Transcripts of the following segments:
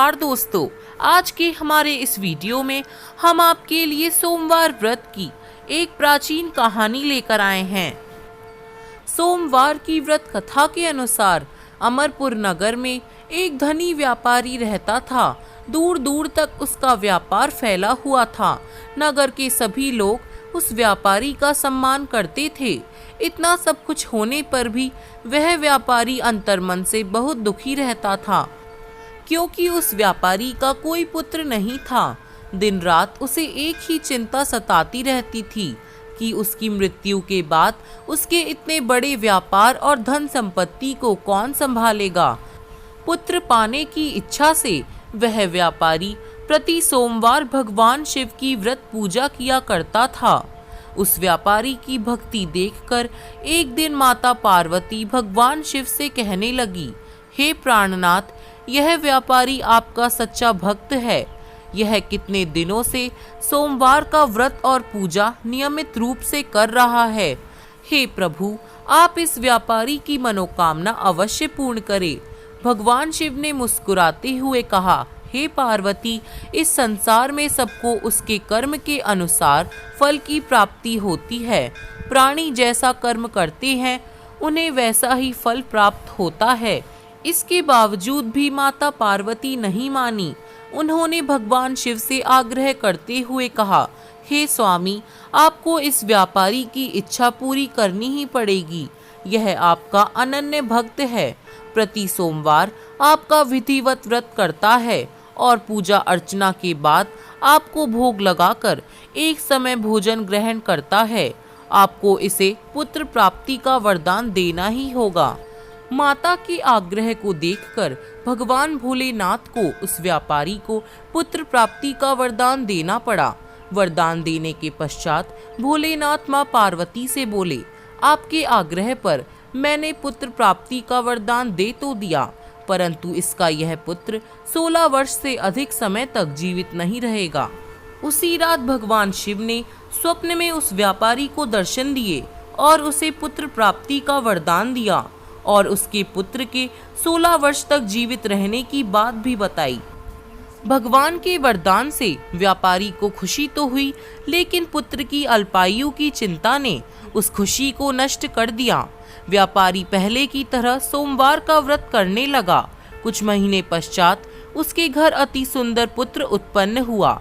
नमस्कार दोस्तों, आज के हमारे इस वीडियो में हम आपके लिए सोमवार व्रत की एक प्राचीन कहानी लेकर आए हैं। सोमवार की व्रत कथा के अनुसार अमरपुर नगर में एक धनी व्यापारी रहता था। दूर दूर तक उसका व्यापार फैला हुआ था। नगर के सभी लोग उस व्यापारी का सम्मान करते थे। इतना सब कुछ होने पर भी वह व्यापारी अंतर्मन से बहुत दुखी रहता था, क्योंकि उस व्यापारी का कोई पुत्र नहीं था। दिन रात उसे एक ही चिंता सताती रहती थी कि उसकी मृत्यु के बाद उसके इतने बड़े व्यापार और धन संपत्ति को कौन संभालेगा। पुत्र पाने की इच्छा से वह व्यापारी प्रति सोमवार भगवान शिव की व्रत पूजा किया करता था। उस व्यापारी की भक्ति देखकर एक दिन माता पार्वती भगवान शिव से कहने लगी, हे प्राणनाथ, यह व्यापारी आपका सच्चा भक्त है। यह कितने दिनों से सोमवार का व्रत और पूजा नियमित रूप से कर रहा है। हे प्रभु, आप इस व्यापारी की मनोकामना अवश्य पूर्ण करें। भगवान शिव ने मुस्कुराते हुए कहा, हे पार्वती, इस संसार में सबको उसके कर्म के अनुसार फल की प्राप्ति होती है। प्राणी जैसा कर्म करते हैं उन्हें वैसा ही फल प्राप्त होता है। इसके बावजूद भी माता पार्वती नहीं मानी। उन्होंने भगवान शिव से आग्रह करते हुए कहा, हे स्वामी, आपको इस व्यापारी की इच्छा पूरी करनी ही पड़ेगी। यह आपका अनन्य भक्त है। प्रति सोमवार आपका विधिवत व्रत करता है और पूजा अर्चना के बाद आपको भोग लगाकर एक समय भोजन ग्रहण करता है। आपको इसे पुत्र प्राप्ति का वरदान देना ही होगा। माता के आग्रह को देखकर भगवान भोलेनाथ को उस व्यापारी को पुत्र प्राप्ति का वरदान देना पड़ा। वरदान देने के पश्चात भोलेनाथ माँ पार्वती से बोले, आपके आग्रह पर मैंने पुत्र प्राप्ति का वरदान दे तो दिया, परंतु इसका यह पुत्र 16 वर्ष से अधिक समय तक जीवित नहीं रहेगा। उसी रात भगवान शिव ने स्वप्न में उस व्यापारी को दर्शन दिए और उसे पुत्र प्राप्ति का वरदान दिया और उसके पुत्र के 16 वर्ष तक जीवित रहने की बात भी बताई। भगवान के वरदान से व्यापारी को खुशी तो हुई, लेकिन पुत्र की अल्पायु की चिंता ने उस खुशी को नष्ट कर दिया। व्यापारी पहले की तरह सोमवार का व्रत करने लगा। कुछ महीने पश्चात उसके घर अति सुंदर पुत्र उत्पन्न हुआ।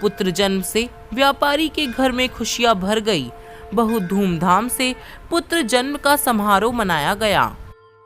पुत्र जन्म से व्यापारी के घर में खुशियां भर गई। बहुत धूमधाम से पुत्र जन्म का समारोह मनाया गया।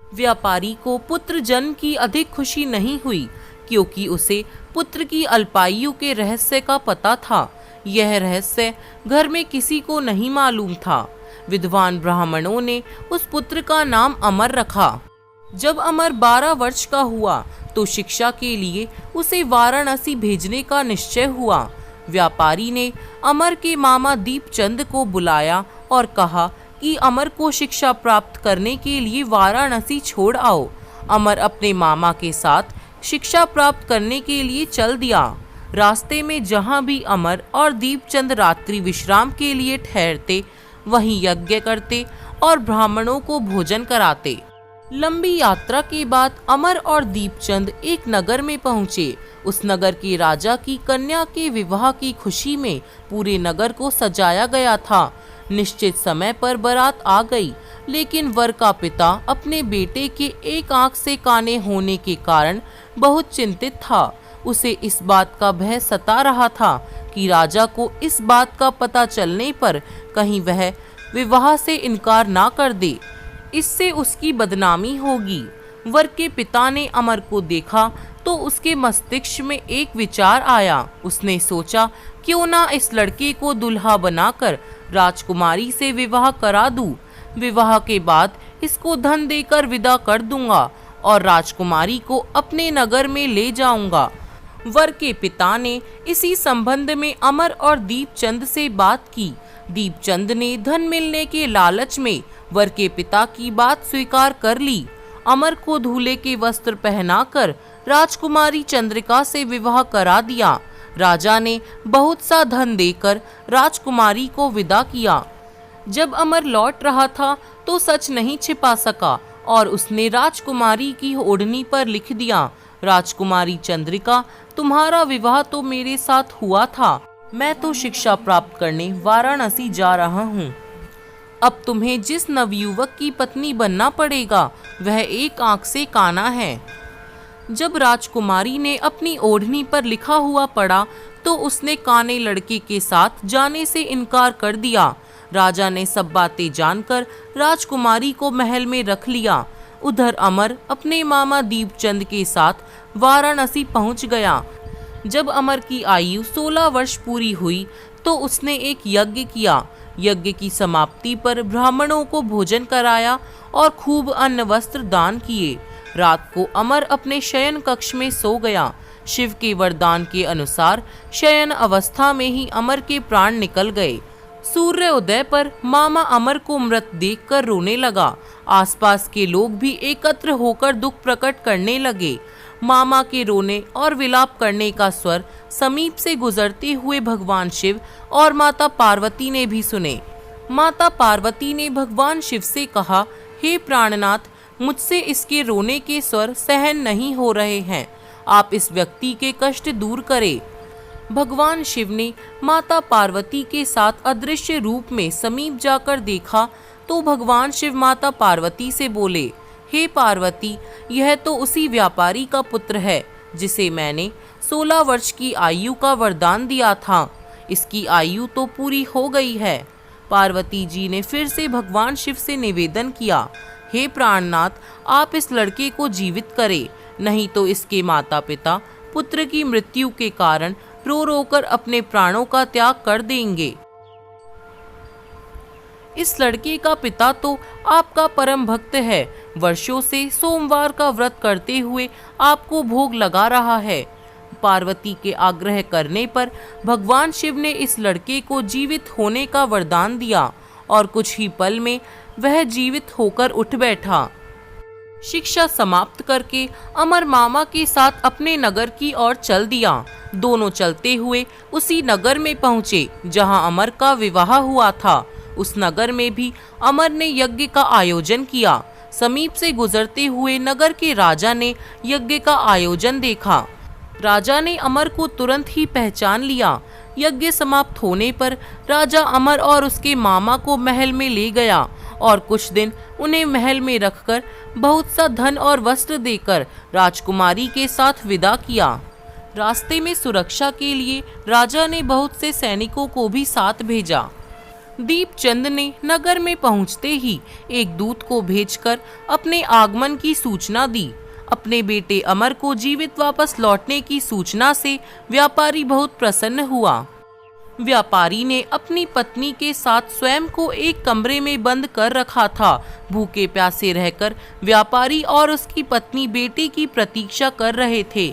व्यापारी को पुत्र जन्म की अधिक खुशी नहीं हुई, क्योंकि उसे पुत्र की अल्पायु के रहस्य का पता था। यह रहस्य घर में किसी को नहीं मालूम था। विद्वान ब्राह्मणों ने उस पुत्र का नाम अमर रखा। जब अमर 12 वर्ष का हुआ तो शिक्षा के लिए उसे वाराणसी भेजने का निश्चय हुआ। व्यापारी ने अमर के मामा दीपचंद को बुलाया और कहा कि अमर को शिक्षा प्राप्त करने के लिए वाराणसी छोड़ आओ। अमर अपने मामा के साथ शिक्षा प्राप्त करने के लिए चल दिया। रास्ते में जहाँ भी अमर और दीपचंद रात्रि विश्राम के लिए ठहरते, वहीं यज्ञ करते और ब्राह्मणों को भोजन कराते। लंबी यात्रा के बाद अमर और दीपचंद एक नगर में पहुँचे। उस नगर के राजा की कन्या के विवाह की खुशी में पूरे नगर को सजाया गया था। निश्चित समय पर बारात आ गई, लेकिन वर का पिता अपने बेटे के एक आंख से काने होने के कारण बहुत चिंतित था। उसे इस बात का भय सता रहा था कि राजा को इस बात का पता चलने पर कहीं वह विवाह से इनकार ना कर दे, इससे उसकी बदनामी होगी। वर के पिता ने अमर को देखा तो उसके मस्तिष्क में एक विचार आया। उसने सोचा, क्यों ना इस लड़के को दुल्हा बनाकर राजकुमारी से विवाह करा दूं। विवाह के बाद इसको धन देकर विदा कर दूंगा और राजकुमारी को अपने नगर में ले जाऊंगा। वर के पिता ने इसी संबंध में अमर और दीपचंद से बात की। दीपचंद ने धन मिलने के लालच में वर के पिता की बात स्वीकार कर ली। अमर को दूल्हे के वस्त्र पहनाकर राजकुमारी चंद्रिका से विवाह करा दिया। राजा ने बहुत सा धन देकर राजकुमारी को विदा किया। जब अमर लौट रहा था तो सच नहीं छिपा सका और उसने राजकुमारी की ओढ़नी पर लिख दिया, राजकुमारी चंद्रिका, तुम्हारा विवाह तो मेरे साथ हुआ था। मैं तो शिक्षा प्राप्त करने वाराणसी जा रहा हूँ। अब तुम्हें जिस नवयुवक की पत्नी बनना पड़ेगा वह एक आंख से काना है। जब राजकुमारी ने अपनी ओढ़नी पर लिखा हुआ पढ़ा तो उसने काने लड़के के साथ जाने से इनकार कर दिया। राजा ने सब बातें जानकर राजकुमारी को महल में रख लिया। उधर अमर अपने मामा दीपचंद के साथ वाराणसी पहुंच गया। जब अमर की आयु 16 वर्ष पूरी हुई तो उसने एक यज्ञ किया। यज्ञ की समाप्ति पर ब्राह्मणों को भोजन कराया और खूब अन्न वस्त्र दान किए। रात को अमर अपने शयन कक्ष में सो गया। शिव के वरदान के अनुसार शयन अवस्था में ही अमर के प्राण निकल गए। सूर्य उदय पर मामा अमर को मृत देखकर रोने लगा। आसपास के लोग भी एकत्र होकर दुख प्रकट करने लगे। मामा के रोने और विलाप करने का स्वर समीप से गुजरते हुए भगवान शिव और माता पार्वती ने भी सुने। माता पार्वती ने भगवान शिव से कहा, हे प्राणनाथ, मुझसे इसके रोने के स्वर सहन नहीं हो रहे हैं, आप इस व्यक्ति के कष्ट दूर करें। भगवान शिव ने माता पार्वती के साथ अदृश्य रूप में समीप जाकर देखा तो भगवान शिव माता पार्वती से बोले, हे पार्वती, यह तो उसी व्यापारी का पुत्र है जिसे मैंने 16 वर्ष की आयु का वरदान दिया था। इसकी आयु तो पूरी हो गई है। पार्वती जी ने फिर से भगवान शिव से निवेदन किया, हे प्राणनाथ, आप इस लड़के को जीवित करें, नहीं तो इसके माता पिता पुत्र की मृत्यु के कारण रो रो कर अपने प्राणों का त्याग कर देंगे। इस लड़के का पिता तो आपका परम भक्त है, वर्षों से सोमवार का व्रत करते हुए आपको भोग लगा रहा है। पार्वती के आग्रह करने पर भगवान शिव ने इस लड़के को जीवित होने का वरदान दिया और कुछ ही पल में वह जीवित होकर उठ बैठा। शिक्षा समाप्त करके अमर मामा के साथ अपने नगर की ओर चल दिया। दोनों चलते हुए उसी नगर में पहुंचे जहां अमर का विवाह हुआ था। उस नगर में भी अमर ने यज्ञ का आयोजन किया। समीप से गुजरते हुए नगर के राजा ने यज्ञ का आयोजन देखा। राजा ने अमर को तुरंत ही पहचान लिया। यज्ञ समाप्त होने पर राजा अमर और उसके मामा को महल में ले गया और कुछ दिन उन्हें महल में रखकर बहुत सा धन और वस्त्र देकर राजकुमारी के साथ विदा किया। रास्ते में सुरक्षा के लिए राजा ने बहुत से सैनिकों को भी साथ भेजा। दीपचंद ने नगर में पहुंचते ही एक दूत को भेजकर अपने आगमन की सूचना दी। अपने बेटे अमर को जीवित वापस लौटने की सूचना से व्यापारी बहुत प्रसन्न हुआ। व्यापारी ने अपनी पत्नी के साथ स्वयं को एक कमरे में बंद कर रखा था। भूखे प्यासे रहकर व्यापारी और उसकी पत्नी बेटे की प्रतीक्षा कर रहे थे।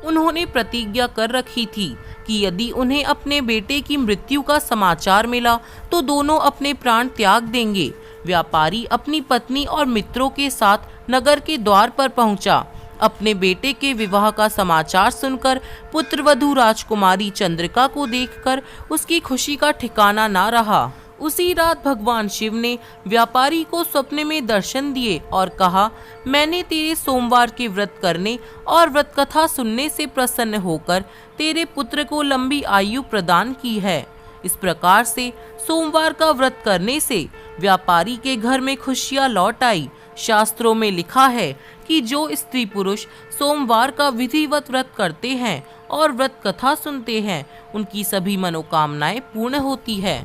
उन्होंने प्रतिज्ञा कर रखी थी कि यदि उन्हें अपने बेटे की मृत्यु का समाचार मिला तो दोनों अपने प्राण त्याग देंगे। व्यापारी अपनी पत्नी और मित्रों के साथ नगर के द्वार पर पहुंचा। अपने बेटे के विवाह का समाचार सुनकर पुत्रवधू राजकुमारी चंद्रिका को देखकर उसकी खुशी का ठिकाना ना रहा। उसी रात भगवान शिव ने व्यापारी को सपने में दर्शन दिए और कहा, मैंने तेरे सोमवार के व्रत करने और व्रत कथा सुनने से प्रसन्न होकर तेरे पुत्र को लंबी आयु प्रदान की है। इस प्रकार से सोमवार का व्रत करने से व्यापारी के घर में खुशियां लौट आई। शास्त्रों में लिखा है कि जो स्त्री पुरुष सोमवार का विधिवत व्रत करते हैं और व्रत कथा सुनते हैं, उनकी सभी मनोकामनाएं पूर्ण होती है।